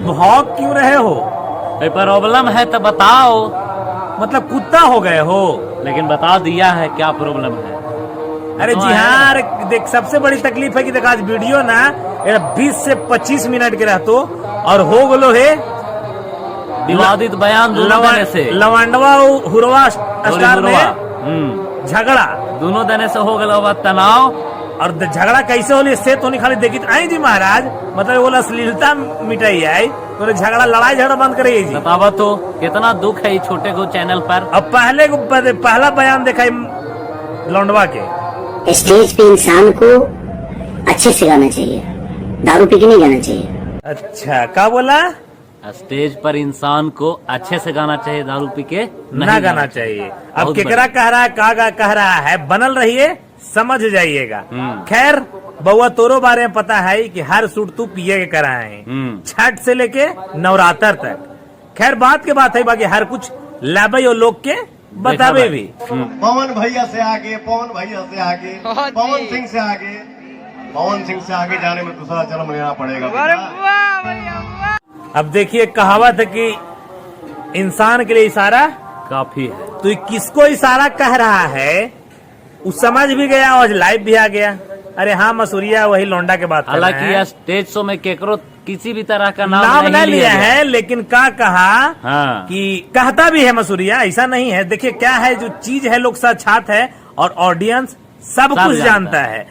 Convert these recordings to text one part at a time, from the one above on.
भौंक क्यों रहे हो? प्रॉब्लम है तो बताओ। मतलब कुत्ता हो गए हो? लेकिन बता दिया है क्या प्रॉब्लम है। अरे जी हाँ, देख सबसे बड़ी तकलीफ है कि देख आज वीडियो ना 20 से 25 मिनट के रहतो और हो गलो है विवादित बयान दोनों देने से लवंडवा हुरवा स्टार में झगड़ा दोनों देने से हो गया तनाव। और झगड़ा कैसे होली से तो नहीं खाली देखी आई जी महाराज, मतलब वो अश्लीलता मिटाई आई तो झगड़ा लड़ाई झगड़ा बंद करिए जी। बतावा तो कितना दुख है छोटे को चैनल पर। अब पहला बयान देखा लौंडवा के। स्टेज पे इंसान को अच्छे से गाना चाहिए, दारू पी के नहीं गाना चाहिए। अच्छा क्या बोला? स्टेज पर इंसान को अच्छे से गाना चाहिए, दारू पी के नहीं गाना चाहिए। अब केकरा कह रहा है, कागा कह रहा है, बनल रहिए समझ जाइएगा। खैर बउआ तोरो बारे में पता है कि हर सूट तू पिए के कराए हैं छठ से लेके नवरात्र तक। खैर बात के बात है, बाकी हर कुछ लाबे और लोग के बतावे भी। पवन भैया से आगे, पवन भैया से आगे, पवन सिंह से आगे, पवन सिंह से आगे जाने में दूसरा जन्म लेना पड़ेगा। अब देखिए कहावत है कि इंसान के लिए इशारा काफी है। तो ये किसको इशारा कह रहा है वो समझ भी गया और लाइव भी आ गया। अरे हाँ मसूरिया वही लौंडा के बात। हालांकि स्टेज शो में केकरो किसी भी तरह का नाम नहीं लिया है, लेकिन क्या कहा हाँ। कि कहता भी है मसूरिया, ऐसा नहीं है। देखिए क्या है जो चीज है लोग साक्षात है और ऑडियंस सब कुछ जानता है।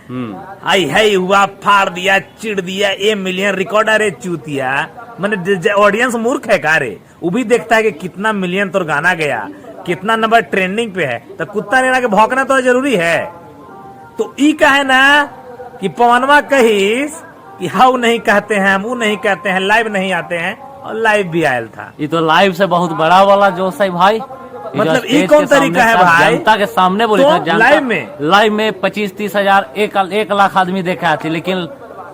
आई है हुआ फाड़ दिया चिड़ दिया 1 मिलियन रिकॉर्ड। अरे चूतिया मैंने ऑडियंस मूर्ख है का रे? वो भी देखता है कि कितना मिलियन तो गाना गया, कितना नंबर ट्रेंडिंग पे है। तो कुत्ता लेना के भौंकना तो जरूरी है। तो ई कहे ना कि पवनवा कहीस कि हाउ नहीं कहते हैं, हम वो नहीं कहते हैं, लाइव नहीं आते हैं, और लाइव भी आयल था। ये तो लाइव से बहुत बड़ा वाला जोश है भाई। मतलब ये कौन तरीका है भाई? जनता के सामने बोले तो लाइव में 25-30 हजार 1 लाख आदमी देखा थी, लेकिन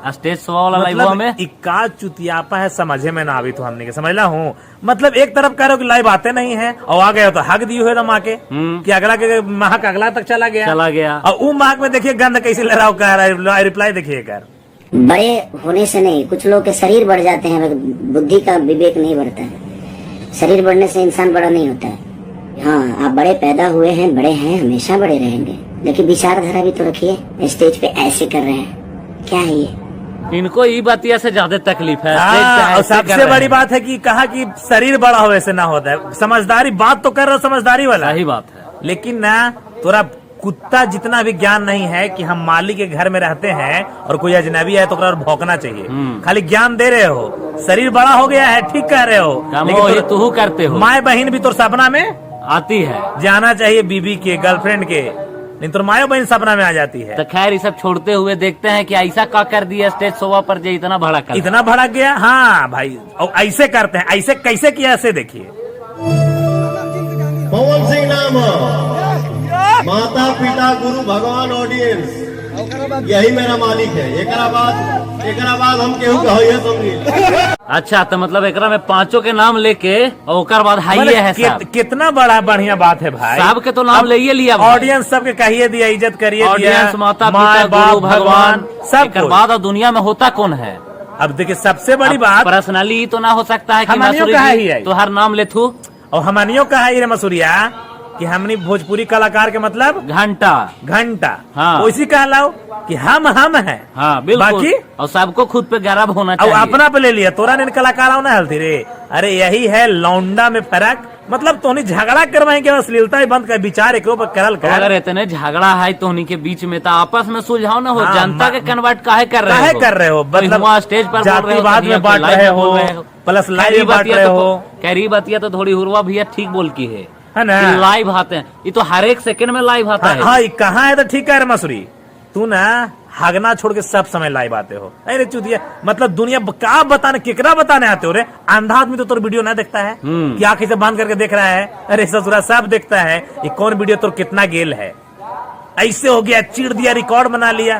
स्टेज शो वाला लाइव में इक्का चुतियापा है, समझे में ना आवी तो हमने के समझला हूँ। मतलब एक तरफ कह रहे हो कि लाइव आते नहीं है और आ गए तो हक दी हुए माँ के कि अगला के महक अगला तक चला गया और वो महक में देखिए गंध कैसे ले रहा हो, कह रहा है रिप्लाई देखिए कर। बड़े होने से नहीं, कुछ लोग के शरीर बढ़ जाते हैं, बुद्धि का विवेक नहीं बढ़ता है। शरीर बढ़ने से इंसान बड़ा नहीं होता है। हाँ आप बड़े पैदा हुए हैं, बड़े हैं, हमेशा बड़े रहेंगे, लेकिन विचारधारा भी तो रखिए। स्टेज पे ऐसे कर रहे हैं, क्या है ये? इनको ये बातिया से ज्यादा तकलीफ है। और सबसे बड़ी बात है कि कहा कि शरीर बड़ा हो वैसे ना होता है। समझदारी बात तो कर रहे हो, समझदारी वाला सही बात है, लेकिन ना तोरा कुत्ता जितना भी ज्ञान नहीं है कि हम मालिक के घर में रहते हैं और कोई अजनबी है तो भौंकना चाहिए। खाली ज्ञान दे रहे हो, शरीर बड़ा हो गया है ठीक कह रहे हो, लेकिन तू करते हो। माए बहन भी तो सपना में आती है, जाना चाहिए बीबी के, गर्लफ्रेंड के, नहीं तो मायो बहन सपना में आ जाती है। तो खैर ये सब छोड़ते हुए देखते हैं कि ऐसा क्या कर दिया स्टेज शोभा पर जो इतना भड़क गया। हाँ भाई और ऐसे करते हैं, ऐसे कैसे किया ऐसे देखिए। पवन सिंह नाम, माता पिता गुरु भगवान ऑडियंस, यही मेरा मालिक है। एकरा बाद हम केहू समझिए। अच्छा तो मतलब एकरा में 5 के नाम लेके और बाद हाइए है साहब। कितना बड़ा बढ़िया बात है भाई। साहब के तो नाम ले लिया, ऑडियंस सबके कहिए दिया, इज्जत करिए, ऑडियंस माता पिता गुरु भगवान सब के बाद दुनिया में होता कौन है? अब देखिए सबसे बड़ी बात पर्सनली तो ना हो सकता है कि तो हर नाम ले थू और हमनियों का है मसूरिया कि हमनी भोजपुरी कलाकार के मतलब घंटा हाँ। उसी कहलाओ कि हम हैं। हाँ बिल्कुल, बाकी और सबको खुद पे गर्व होना चाहिए। अपना पे ले लिया, तोरा ने कलाकार ना हलती रे। अरे यही है लौंडा में फर्क। मतलब तोनी झगड़ा करवाए के अश्लीलता बंद कर, विचार एक करल कर। अगर इतने झगड़ा है तोनी के बीच में तो आपस में सुलझाओ ना हो। जनता के कन्वर्ट काहे कर रहे हो? मतलब स्टेज पर जातिवाद में बांट रहे हो, प्लस लाइव बांट रहे हो। कैरी बतिया तो थोड़ी हुरवा भैया ठीक बोल की है ना, लाइव आते हैं। ये तो हर एक सेकंड में लाइव आता है। हाँ कहाँ है तो ठीक है मसूरी, तू ना हगना छोड़ के सब समय लाइव आते हो। अरे चुतिया मतलब दुनिया क्या बताने, केकरा बताने आते हो रे? अंधा आदमी तो तोर वीडियो ना देखता है कि आंखें से बांध करके देख रहा है? अरे ससुरा सब देखता है ये कौन वीडियो तो कितना गेल है। ऐसे हो गया, चिड़ दिया, रिकॉर्ड बना लिया।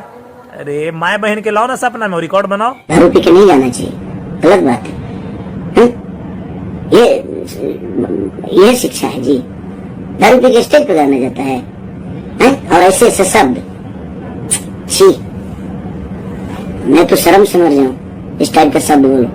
अरे माए बहन के लाओ ना सपना में रिकॉर्ड बनाओ। दारू पी के नहीं जाना चाहिए, गलत बात है। ये शिक्षा है जी। दारू पी के स्टेज पे गाना जाता है, हैं? और ऐसे ऐसे शब्द, छी, मैं तो शर्म से मर जाऊं इस टाइप का शब्द बोलो।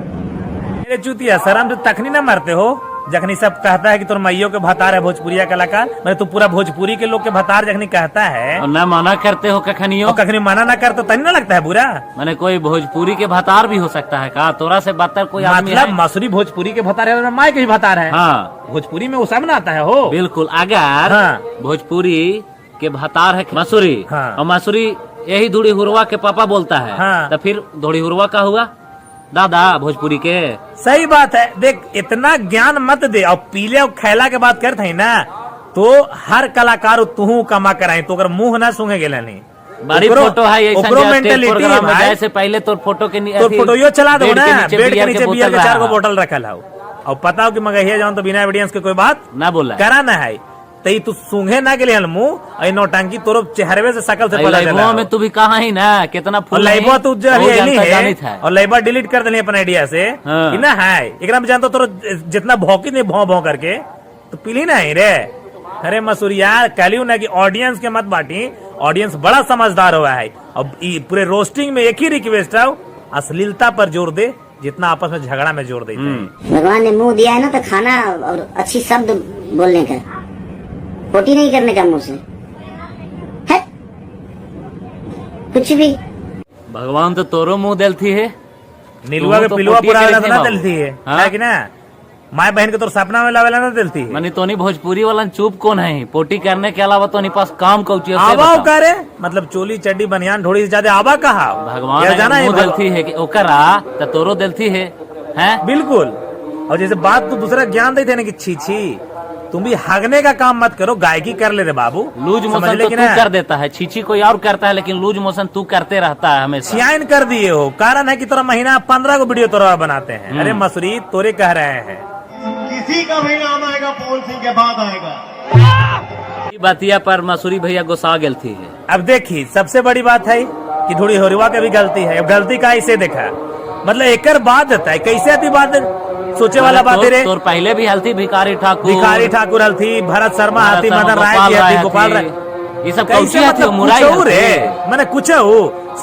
मेरे चूतिया शर्म से तखनी ना मरते हो जखनी सब कहता है कि तुम मैयो के भतार है भोजपुरिया कलाकार, मैं तू पूरा भोजपुरी के लोग के भतार जखनी कहता है और न मना करते हो कखनियो, और कखनी मना ना कर तो तनी ना लगता है बुरा। मैंने कोई भोजपुरी के भतार भी हो सकता है का? तोरा से बदतर कोई आदमी मतलब है? मसूरी भोजपुरी के भतार है और माय के भी भतार है। हाँ भोजपुरी में वो सब ना आता है हो। बिल्कुल, अगर हाँ। भोजपुरी के भतार है मसूरी, हाँ। और मसूरी यही धुड़ी हुरवा के पापा बोलता है, हाँ। तो फिर धुड़ी हुरवा का हुआ दादा भोजपुरी के। सही बात है। देख इतना ज्ञान मत दे और पीले और खैला के बात करते हैं ना तो हर कलाकार तू कमा कराए तो अगर मुंह ना सूंघे गेला नहीं। बड़ी फोटो है ऐसा मेंटेलिटी प्रोग्राम में जाए से पहले तो फोटो के तो फोटो चला दो ना, बेड के नीचे बियर के 4 बोतल बोतल रखल हो और पता हो कि मगहिया जाऊं तो बिना एविडेंस के कोई बात ना बोला करा ना है तई तू सूंघे ना के लिए मुंह और नौटंकी तोरो चेहरे से शकल से पता लाइबो चला में तू भी कहा ही ना कितना और फूल लाइबो तू जो अभी आईली जानित है और लाइबा डिलीट कर देनी अपन आइडिया से हाँ। कि ना है एकरा में जानतो तोरो जितना भौंकी नहीं भौं भौं करके तो पीली ना है रे। अरे मसूरिया कहलियो ना कि ऑडियंस के मत बांटी, ऑडियंस बड़ा समझदार हुआ है। अब पूरे रोस्टिंग में एक ही रिक्वेस्ट है, अश्लीलता पर जोर दे जितना आपस में झगड़ा में जोर देते हैं। भगवान ने मुंह दिया है ना तो खाना और अच्छी शब्द बोलने का, पोटी नहीं करने का मुंह से है कुछ भी। भगवान तो तोरो मुंह दिलती है, नीलुआ के तो पिलुआ पोटी पूरा के ना लिए बाबू। दिलती है हाँ? है कि ना माय बहन के तो सपना में लावेला ना दिलती है। मनी तोनी भोजपुरी वाला चुप कौन है? पोटी करने के अलावा तो पास काम कौची है? आवा करे मतलब चोली चड्डी बनियान ढोड़ी से ज्यादा आवा कहा भगवान यार जाना है मुंह दिलती है कि ओकरा तो तोरो दिलती है, हैं? बिल्कुल। और जैसे बात तो दूसरा ज्ञान देते ना कि छी छी तुम भी हगने का काम मत करो, गायकी कर ले रे बाबू। लूज समझ मोशन ले तो कि तू ना? कर देता है, छीछी कोई और करता है, लेकिन लूज मोशन तू करते रहता है हमेशा। सियाइन कर दिए हो, कारण है कि तोरा महीना 15 को वीडियो तोरा बनाते हैं। अरे मसूरी तोरे कह रहे हैं किसी का भी नाम आएगा पवन सिंह के बाद आएगा। ई बातिया पर मसूरी भैया गुस्सा गेल थी है। अब देखी सबसे बड़ी बात है कि थोड़ी होरिवा का भी गलती है। अब गलती का इसे देखा मतलब एकर बात है कैसे आती बात सोचे वाला बात है रे। तोर पहले भी healthy Bhikhari Thakur healthy, Bharat Sharma healthy, Madan राय गोपाल जी राय हल्थी, गोपाल राय ये सब कैसे कौची मतलब मुराई कुछ हल्थी। रे मैंने कुछ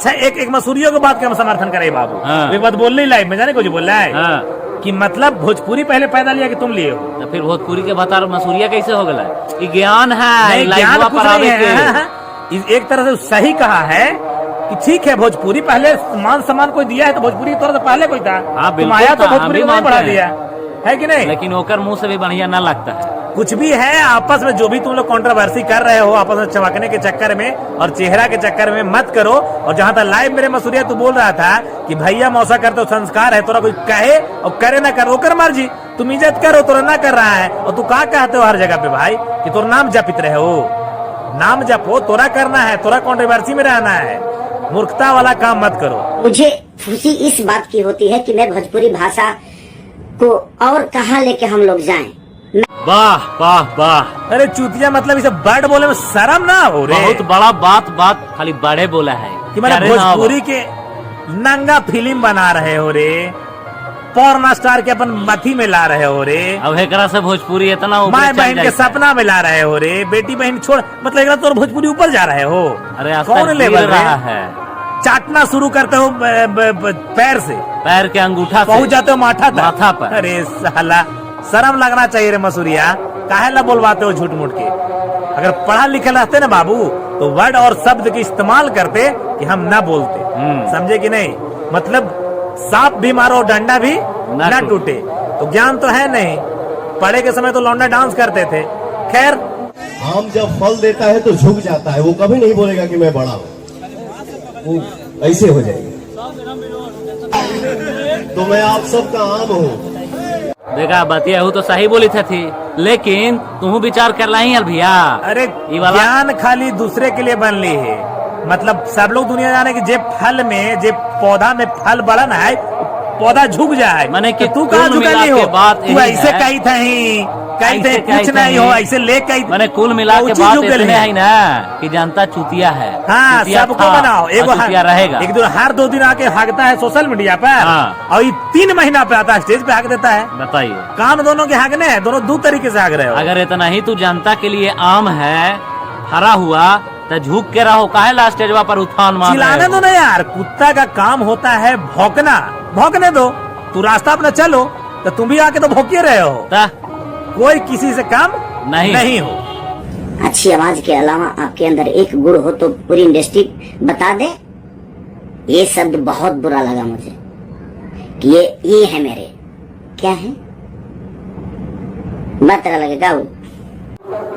एक मसूरियों की बात का हम समर्थन करे बाबू। हाँ। एक बात बोल रही लाइव में जाने कुछ बोल रहा है हाँ। कि मतलब भोजपुरी पहले पैदा लिया कि तुम लिए हो तो फिर भोजपुरी के भतार मसूरिया कैसे हो गला? ये ज्ञान है, नहीं, ज्ञान लाइफवा कुछ पढ़ावे नहीं के। है। हाँ, एक तरह से सही कहा है कि ठीक है भोजपुरी पहले मान सम्मान कोई दिया है तो भोजपुरी तौर से पहले कोई था। हाँ, बिल्कुल तुम आया तो था, हम भोजपुरी भी को नहीं मानते बढ़ा हैं। दिया है कि नहीं। लेकिन ओकर मुंह से भी बढ़िया न लगता है। कुछ भी है आपस में जो भी तुम लोग कंट्रोवर्सी कर रहे हो आपस में चमकने के चक्कर में और चेहरा के चक्कर में मत करो। और जहां तक लाइव मेरे मसूरिया तू बोल रहा था कि भैया मौसा कर तो संस्कार है, तोरा कोई कहे और करे ना करे ओकर मर्जी, तुम इज्जत करो तोरा ना कर रहा है। और तू क्या कहते हो हर जगह पे भाई कि तोर नाम जपित रहे हो, नाम जपो, तोरा करना है, तोरा कंट्रोवर्सी में रहना है, मूर्खता वाला काम मत करो। मुझे खुशी इस बात की होती है कि मैं भोजपुरी भाषा को और कहाँ लेके हम लोग जाएं। वाह वाह वाह, अरे चूतिया मतलब इसे बर्ड बोले में शर्म ना हो रे। बहुत बड़ा बात खाली बड़े बोला है कि मतलब भोजपुरी के नंगा फिल्म बना रहे हो रे, पॉर्न स्टार के अपन मथी में ला रहे हो रे, अब एकरा से भोजपुरी इतना ऊपर माँ चल बहन के जाए। सपना में ला रहे हो रे, बेटी बहन छोड़ मतलब एकरा तो भोजपुरी ऊपर जा रहे हो। अरे कौन आस्था लेवल गिर रहा रे? है, चाटना शुरू करते हो पैर से, पैर के अंगूठा से पहुंच जाते हो माथा माथा पर। अरे साला शर्म लगना चाहिए रे मसूरिया, काहे ला बोलवाते हो झूठ मूठ के। अगर पढ़ा लिखा रहते ना बाबू तो वर्ड और शब्द के इस्तेमाल करते कि हम ना बोलते, समझे कि नहीं। मतलब सांप भी मारो डंडा भी ना टूटे, तो ज्ञान तो है नहीं। पढ़े के समय तो लौंडा डांस करते थे। खैर आम जब फल देता है तो झुक जाता है, वो कभी नहीं बोलेगा कि मैं बड़ा हूँ, वो ऐसे हो जाएगा। तो मैं आप सबका आम हूँ। देखा बतिया हूँ तो सही बोली थी, लेकिन तुम विचार कर ला भैया। अरे ज्ञान खाली दूसरे के लिए बन ली है, मतलब सब लोग दुनिया जाने की जे फल में जे पौधा में फल बड़ा ना है पौधा झुक जाए, माने कि तो तू कहाँ कुल झुका मिला ली हो, के बात तू यही ऐसे है। कही थी कहते ऐसे कुछ कहते नहीं हो, हैं। ऐसे ले कहीं मैंने कुल मिला के ऊंची बात झुक गई इतने है। है ना कि जनता चुतिया है। हाँ, चुतिया सबको था बनाओ। और एगो चुतिया रहेगा। एक दिन हर 2 दिन आके भागता है सोशल मीडिया पर, हाँ। और ये 3 महीना पे आता है स्टेज पे भाग देता है। बताइए, काम दोनों के भागने हैं, दोनों 2 तरीके से भाग रहे हो। अगर इतना ही तू जनता के लिए आम है, हरा हुआ तो झुक के रहो, काहे ला स्टेजवा पर उठान मार रहे चिल्लाने हो? दो ना यार, कुत्ता का काम होता है भौंकना, भौंकने दो। तू रास्ता अपना चलो, तो तुम भी आके तो भौंके रहे हो। ता? कोई किसी से कम नहीं हो। अच्छी आवाज के अलावा आपके अंदर एक गुण हो तो पूरी इंडस्ट्री बता दे। ये शब्द बहुत बुरा लगा मुझे कि ये है मेरे, क्या है मत लगेगा वो।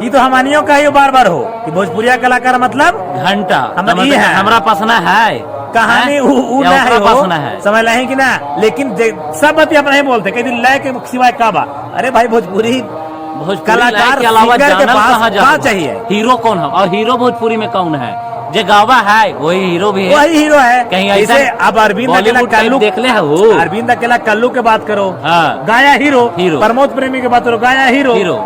ये तो हमानियों का ही बार बार हो कि भोजपुरिया कलाकार मतलब घंटा हम ये है। हमरा पसना है कहानी हैं? उ या ना ओकरा हो, पसना है? समझ रहे कि ना। लेकिन सब बतिया अपना ही बोलते, कई दिन लय के सिवाय का बा। अरे भाई भोजपुरी भोजपुरी कलाकार के अलावा सिंगर के जानल पास कहाँ क्या जाओ? चाहिए? हीरो कौन है? और हीरो भोजपुरी में कौन है? जे गावा है वही हीरो भी है। वही हीरो है। कहीं जैसे ऐसा अब अरविंद अकेला बॉलीवुड टाइप कल्लू देख ले है वो। अरविंद अकेला कल्लू के बात करो, हाँ। गाया हीरो। हीरो। प्रमोद प्रेमी की बात करो, गाया हीरो। हीरो।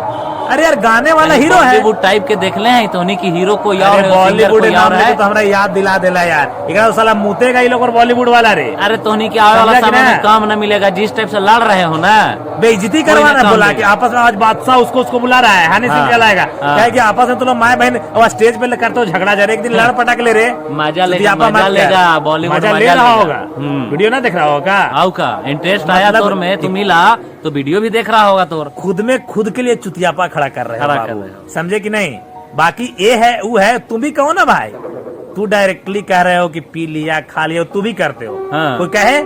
अरे यार गाने वाला हीरो है। बॉलीवुड टाइप के देख ले हैं तो उन्हीं की हीरो को यार अरे बॉलीवुड यार नाम है। लेके तो हमरा याद दिला देला यार। एक तो साला मुतेगा ये लोग और बॉलीवुड वाला रे। अरे तोहनी के आवे वाला समझा कि समय ना? में काम न मिलेगा, जिस टाइप से लड़ रहे हो ना। बेइज्जती कोई करवाना ना बोला काम कि देगा। आपस में आज बादशाह उसको बुला रहा है, हनी सिंह हाँ, कहलाएगा। हाँ। क्या है कि आपस में तुम लोग माए बहन और स्टेज पे करते हो झगड़ा जा रहे, एक दिन लड़ पटक ले रे। मजा लेगा, सुतियापा मजा मत लेगा, कर। बॉलीवुड मजा ले मजा रहा लेगा। होगा। वीडियो ना देख रहा होगा। आओ का इंटरेस्ट आया मतलब- तोर में, तू मिला तो वीडियो भी देख रहा होगा तोर। खुद में खुद के लिए चुतियापा खड़ा कर रहे हो खड़ा बाबू। कर रहे हो। समझे कि नहीं? बाकी ये है वो है, तुम भी कहो ना भाई। तू डायरेक्टली कह रहे हो कि पी लिया खा लिया, तू भी करते हो। हाँ। कोई कहे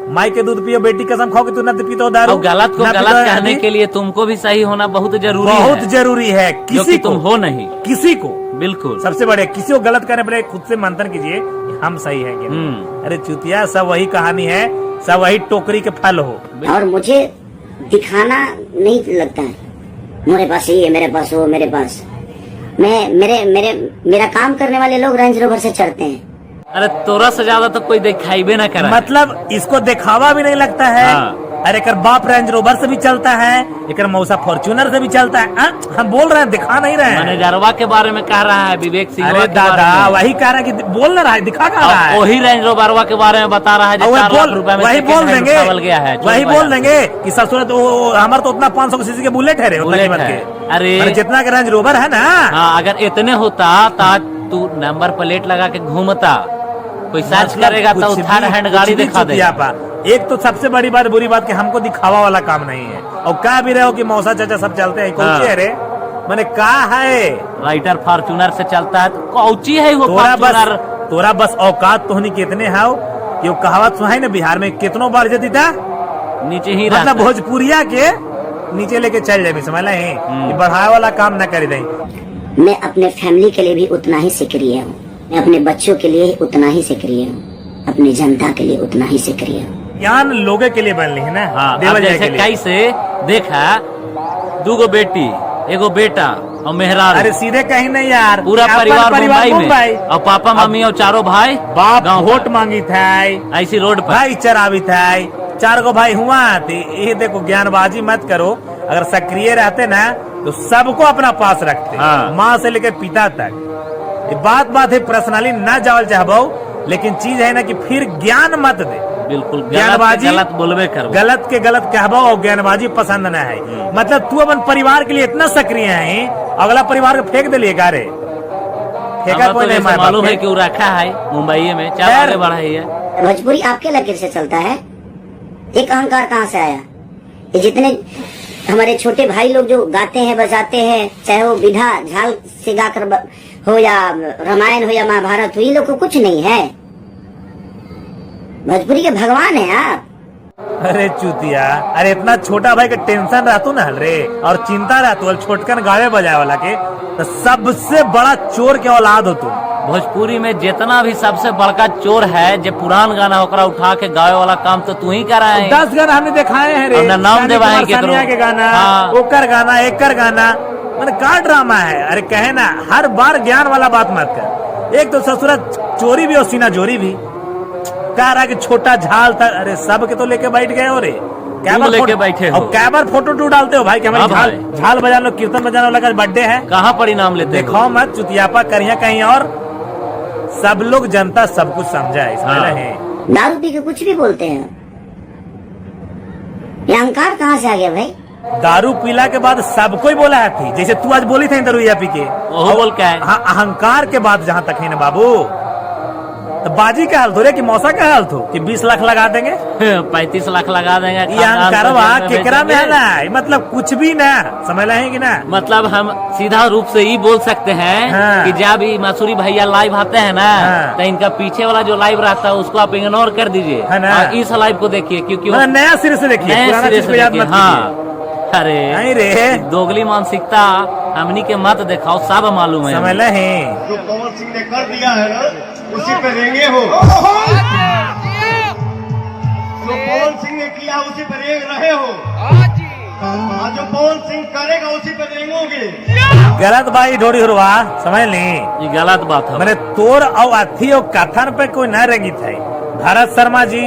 माई के दूध पियो बेटी कसम खाओ कि तू न पीते हो दारू। और गलत को न गलत पीते हो कहने हल्दी। के लिए तुमको भी सही होना बहुत जरूरी है। बहुत जरूरी है। जो किसी कि को तुम हो नहीं। किसी को बिल्कुल। सबसे बड़े किसी को गलत करने पहले खुद से मंथन कीजिए कि हम सही है कि नहीं। अरे चुतिया सब वही कहानी है, सब वही टोकरी के फल हो। और मुझे दिखाना नहीं लगता है मेरे पास ये है, मेरे पास वो, मेरे पास मेरा काम करने वाले लोग रेंज रोवर से चढ़ते हैं। अरे तोरा से ज्यादा तो कोई दिखाई भी ना करे। मतलब इसको दिखावा भी नहीं लगता है। हाँ। अरे एक बाप रेंज रोवर से भी चलता है, एक मौसा फॉर्च्यूनर से भी चलता है। हम बोल रहे हैं, दिखा नहीं रहे हैं। मैनेजरवा के बारे में कह रहा है, विवेक सिंह अरे दादा वही कह रहा है कि बोल ना रहा है, दिखा कहा रहा है। वही रेंज रोवरवा के बारे में बता रहा है जो 4 लाख रुपए में वही second बोल hand देंगे, उठावल गया है। वही बोल देंगे कि ससुर तो हमारे तो उतना 500 सीसी के बुलेट है रे, उतना बुलेट कीमत है। के। अरे जितना का रेंज रोवर है ना। हाँ, अगर इतने होता तो तू नंबर प्लेट लगा के घूमता, कोई सर्च मतलब करेगा तो कुछ थर्ड भी- हैंड कुछ गाड़ी भी दिखा दे। चुतियापा। एक तो सबसे बड़ी बात बुरी बात कि हमको दिखावा वाला काम नहीं है। और कह भी रहे हो कि मौसा चाचा सब चलते हैं, कौन हाँ। सी है रे? मैंने कहा है राइटर फॉर्चूनर से चलता है तो कौची है वो फॉर्चूनर। तोरा बस औकात तोहनी कितने है कि वो कहावत सुनाई ना बिहार में कितनो बार जती था, नीचे ही मतलब रहता। भोजपुरिया के नीचे लेके चल जाए, समझ रहे बढ़ाए वाला काम न कर दें। मैं अपने फैमिली के लिए भी उतना ही सक्रिय हूँ, मैं अपने बच्चों के लिए उतना ही सक्रिय हूँ, अपनी जनता के लिए उतना ही सक्रिय हूँ। ज्ञान लोगों के लिए बनली है ना। हाँ, देवल अब जाए जैसे के लिए। कैसे देखा 2 बेटी, एगो बेटा और मेहरारू। अरे सीधे कहीं नहीं यार, पूरा अपन परिवार मुंबई मुंबई। में और पापा मम्मी और चारों भाई बाप गाँव वोट मांगी था, ऐसी रोड पर। भाई चरावी था, 4 गो भाई हुआ थे। ये देखो ज्ञानबाजी मत करो, अगर सक्रिय रहते ना तो सबको अपना पास रखते। हाँ। माँ से लेकर पिता तक। ये बात है, पर्सनली न जावल चाहबो, लेकिन चीज है ना कि फिर ज्ञान मत दे। बिल्कुल ज्ञानबाजी गलत बोलबे कर। गलत के गलत कहबो और ज्ञानबाजी पसंद न है। मतलब तू अपन परिवार के लिए इतना सक्रिय है, अगला परिवार को फेंक दिलिए गारे। फेंका तो कोई नहीं मार मालूम है कि वो रखा है मुंबई में, चार खैर। आगे बढ़ाई है। भोजपुरी आपके लकीर से चलता है, एक अहंकार कहाँ से आया? ये जितने हमारे छोटे भाई लोग जो गाते हैं बजाते हैं, चाहे वो विधा झाल से गाकर हो या रामायण हो या महाभारत हो, ये लोग को कुछ नहीं है। भोजपुरी के भगवान है आप। अरे चूतिया, अरे इतना छोटा भाई के टेंशन रहतू ना रे, और चिंता रहतू छोटकन गावे बजाए वाला के, तो सबसे बड़ा चोर के औलाद हो तुम। भोजपुरी में जितना भी सबसे बड़का चोर है, जो पुरान गाना ओकरा उठा के गावे वाला काम तो तू ही कर रहा है। 10 गाना हमने दिखाए हैं रे। हमने नाम सानी देवाए कुमार केकरो। सानिया के गाना, हाँ। ओकर गाना, एकर गाना, मैंने का ड्रामा है। अरे कहे ना हर बार ज्ञान वाला बात मत कर। एक तो ससुरा चोरी भी और सीना जोरी भी। कह रहा कि छोटा झाल था, अरे सब के तो लेके बैठ गए हो रे। तुम लेके बैठे हो। और कैमर फोटो टू डालते हो भाई कि हमारी हाँ झाल बजाने लो, कीर्तन बजाने वाला का बर्थडे है। कहाँ पर इनाम लेते हो? देखो मत चुतियापा करिए कहीं और। सब लोग जनता सब कुछ समझा है, समझ रहे हैं। दारू पी के कुछ भी बोलते हैं। ये अहंकार कहाँ से आ गया भाई? दारू पीला के बाद सबको ही बोला है थी, जैसे तू आज बोली थी दारूया पी के, वो बोल क्या है? हाँ, अहंकार के बाद जहाँ तक है ना बाबू, तो बाजी का हाल थो रे कि मौसा का हाल थो कि 20 लाख लगा देंगे 35 लाख लगा देंगे। ये अहंकारवा केकरा में है ना, मतलब कुछ भी ना समझ रहे हैं कि ना। मतलब हम सीधा रूप से ही बोल सकते हैं हाँ। कि जब भी मसूरी भैया लाइव आते हैं ना, हाँ। तो इनका पीछे वाला जो लाइव रहता है उसको आप इग्नोर कर दीजिए है ना? और इस लाइव को देखिए, क्योंकि वो मतलब नया सिरे से देखिए, नए पुराना सिरे चीज से को याद देखिए। मत हाँ, अरे नहीं रे, दोगली मानसिकता हमनी के मत दिखाओ, सब मालूम है। समझ रहे हैं। जो पवन सिंह ने कर दिया है ना, उसी पे रेंगे हो। जो पवन सिंह ने किया उसी पे रेंग रहे हो, और जो पवन सिंह करेगा उसी पे रेंगोगे। गलत भाई ढोड़ी हुआ, समझ ली। ये गलत बात है। मैंने तोर और अथी और कथन पे कोई न रंगित है। भरत शर्मा जी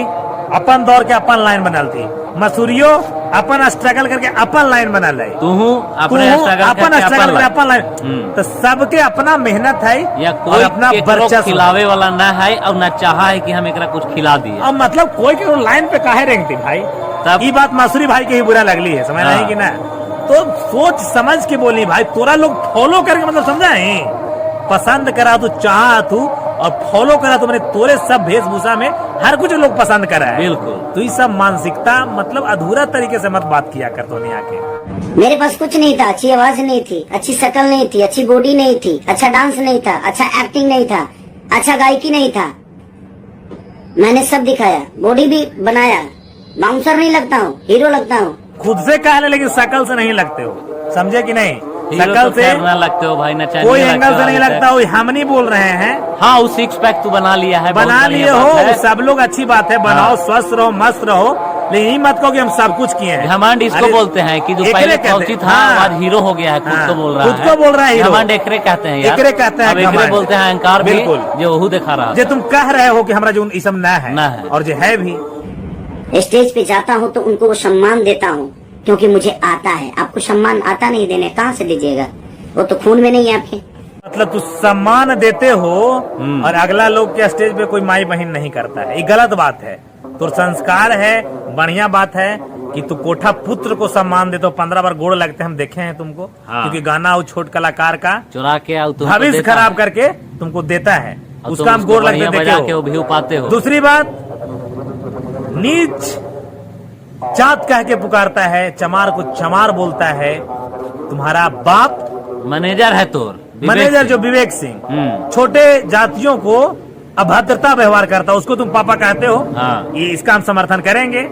अपन दौर के अपन लाइन बनल थी, मसूरियो अपन स्ट्रगल करके अपन लाइन बनल है, तू अपने अपन स्ट्रगल करके अपन लाइन। तो सबके अपना मेहनत है या और कोई अपना केकरो वर्चस्व खिलावे वाला न है और न चाहा है कि हम एकरा कुछ खिला दिए। अब मतलब कोई के लाइन पे काहे रेंगती भाई। तब ये बात मसूरी भाई के ही बुरा लगली है, समझ रहे हैं कि ना। तो सोच समझ के बोली भाई, तोरा लोग फॉलो करके मतलब समझा है, पसंद करा तू चाह तू और फॉलो करा तो मैंने तोरे सब वेशभूषा में हर कुछ लोग पसंद करा है। बिल्कुल। तो ये सब मानसिकता मतलब अधूरा तरीके से मत बात किया कर तो नहीं आके। मेरे पास कुछ नहीं था, अच्छी आवाज नहीं थी, अच्छी शक्ल नहीं थी, अच्छी बॉडी नहीं थी, अच्छा डांस नहीं था, अच्छा एक्टिंग नहीं था, अच्छा गायकी नहीं था। मैंने सब दिखाया, बॉडी भी बनाया, बाउंसर नहीं लगता हूँ, हीरो लगता हूँ। खुद से कह ले लेकिन शकल से नहीं लगते हो, समझे कि नहीं। हीरो शकल तो से खैर ना लगते हो भाई, ना चाहिए कोई एंगल से नहीं लगता हो, हम नहीं बोल रहे हैं। हाँ, वो सिक्स पैक तू बना लिया है, बहुत बना बढ़िया लिए बात हो, है। सब लोग अच्छी बात है, बनाओ, स्वस्थ रहो, मस्त रहो, लेकिन ये मत कहो कि हम सब कुछ किए हैं। घमंड इसको अरे, बोलते हैं कि जो एकरे पहले कहते फौजी हैं, था हाँ। आज हीरो हो गया है, खुद हाँ, को बोल रहा खुद है। को बोल रहा है हीरो। घमंड एकरे कहते हैं यार। एकरे कहते हैं अब एकरे घमंड। बोलते हैं अहंकार भी, बिल्कुल। जो वहू दिखा रहा जो है। तुम कह रहे हो कि हमारा जो ये सब ना ना है है। और जो है भी। स्टेज पे जाता हूँ तो उनको वो सम्मान देता हूँ, क्योंकि मुझे आता है। आपको सम्मान आता नहीं देने, कहाँ से दीजिएगा? वो तो खून में नहीं है आपके। मतलब तू सम्मान देते हो और अगला लोग के स्टेज पे कोई माई बहन नहीं करता है, ये गलत बात है। तो संस्कार है, बढ़िया बात है कि तू कोठा पुत्र को सम्मान देते हो। 15 बार गोड़ लगते हैं, हम देखे हैं तुमको। हाँ। क्योंकि गाना वो छोट कलाकार का चुरा के आओ तुमको भविष्य देता खराब है। करके तुमको देता है, और उसका तुम हम उसको गोड़ लगते बढ़िया देखे बजा के हो। वो व्यू पाते हो। दूसरी बात, नीच जात कह के पुकारता है, चमार को चमार बोलता है। तुम्हारा बाप मैनेजर है तोर, मैनेजर जो विवेक सिंह छोटे जातियों को अभद्रता व्यवहार करता है, उसको तुम पापा कहते हो। हाँ। ये इसका हम समर्थन करेंगे।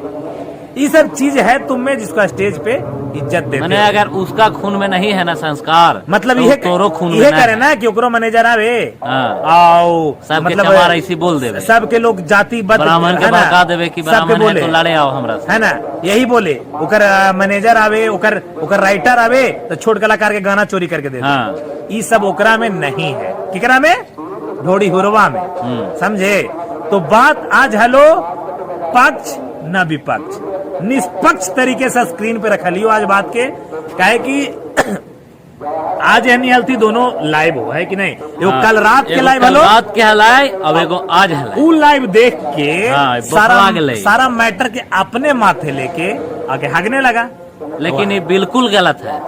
ये सब चीज है तुम में जिसको स्टेज पे इज्जत देते मैंने हो। अगर उसका खून में नहीं है ना संस्कार, मतलब तो ये तोरो खून में ये ना करे है। ना कि ओकरो मैनेजर आवे हाँ। आओ, सबके चमार ऐसी बोल देवे। सबके लोग जाति बद ब्राह्मण के है ना, बड़का देवे कि सबके ब्राह्मण है बोले, तो लड़े आओ हमरा से। है ना, यही बोले। ओकर मैनेजर आवे, ओकर राइटर आवे तो छोट कलाकार के गाना चोरी करके दे दे। हाँ। ये सब ओकरा में नहीं है। किकरा में? ढोड़ी हुरवा में, समझे। तो बात आज हेलो पक्ष न विपक्ष, निष्पक्ष तरीके से स्क्रीन पे रख लियो आज बात के। काहे कि आज यानी हल्ती दोनों लाइव हो, है कि नहीं। एगो कल रात के लाइव हलो, रात के हलाई, अब एगो आज हलाई। उ लाइव देख के हाँ, बकवा गेलै। सारा मैटर के अपने माथे लेके आके हगने लगा। लेकिन ये बिल्कुल गलत है।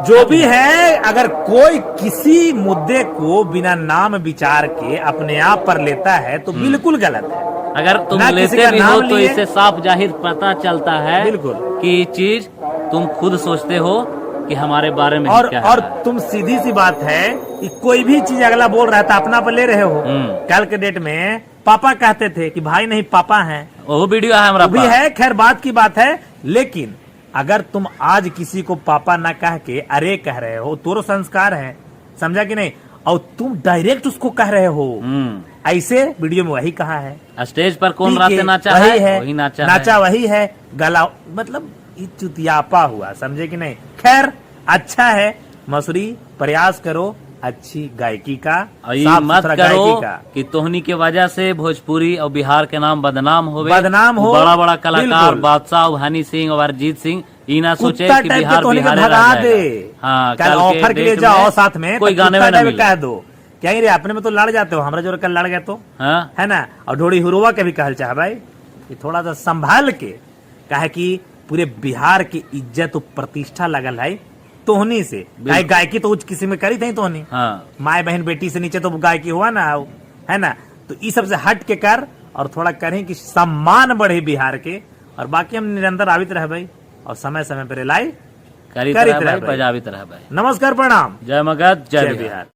जो भी है, अगर कोई किसी मुद्दे को बिना नाम विचार के अपने आप पर लेता है तो बिल्कुल गलत है। अगर तुम ना किसी लेते का भी नाम हो तो लिए। इससे साफ जाहिर पता चलता है बिल्कुल। कि ये चीज तुम खुद सोचते हो कि हमारे बारे में और क्या और है। तुम सीधी सी बात है कि कोई भी चीज अगला बोल रहा था अपना पर ले रहे हो। कल के डेट में पापा कहते थे कि भाई नहीं पापा हैं, वो वीडियो है हमारा भी पास। है, खैर बात की बात है। लेकिन अगर तुम आज किसी को पापा ना कह के अरे कह रहे हो, तो संस्कार है, समझा कि नहीं। और तुम डायरेक्ट उसको कह रहे हो, ऐसे वीडियो में वही कहा है। स्टेज पर कौन ठीक है, राते नाचा वही है, वही नाचा नाचा है। वही है, गला मतलब ये चुतियापा हुआ, समझे कि नहीं। खैर अच्छा है, मसूरी प्रयास करो अच्छी गायकी का, और ये साफ मत सुथरा करो गायकी का। कि तोहनी के वजह से भोजपुरी और बिहार के नाम बदनाम होवे, बदनाम हो, बड़ा बड़ा कलाकार बिल्कुल। बादशाह, हनी सिंह और अरिजीत सिंह ई ना सोचे कुत्ता कि टाइप के बिहार तोहनी के बिहार भगा दे। हाँ, कल ऑफर के लिए डेट जाओ में साथ में कोई तो गाने कुत्ता में ना टाइप मिले। कह दो क्या रे अपने में तो लड़ जाते हो, हमरा जो कल लड़ गए तो हाँ? है ना। और ढोड़ी हुरुआ के भी कहल चाह भाई कि थोड़ा सा संभाल के, कहे कि पूरे बिहार की इज्जत और प्रतिष्ठा लगल है तोहनी से। गायकी तो उच्च किसी में करी थी तोहनी, हाँ। माए बहन बेटी से नीचे तो गायकी हुआ ना, है ना। तो इस सब से हट के कर और थोड़ा करें कि सम्मान बढ़े बिहार के। और बाकी हम निरंतर आवित रहे भाई और समय समय पर लाई करी करी तरह तरह भाई, भाई। पंजाबी तरह भाई। नमस्कार, प्रणाम, जय मगध, जय जय बिहार। बिहार।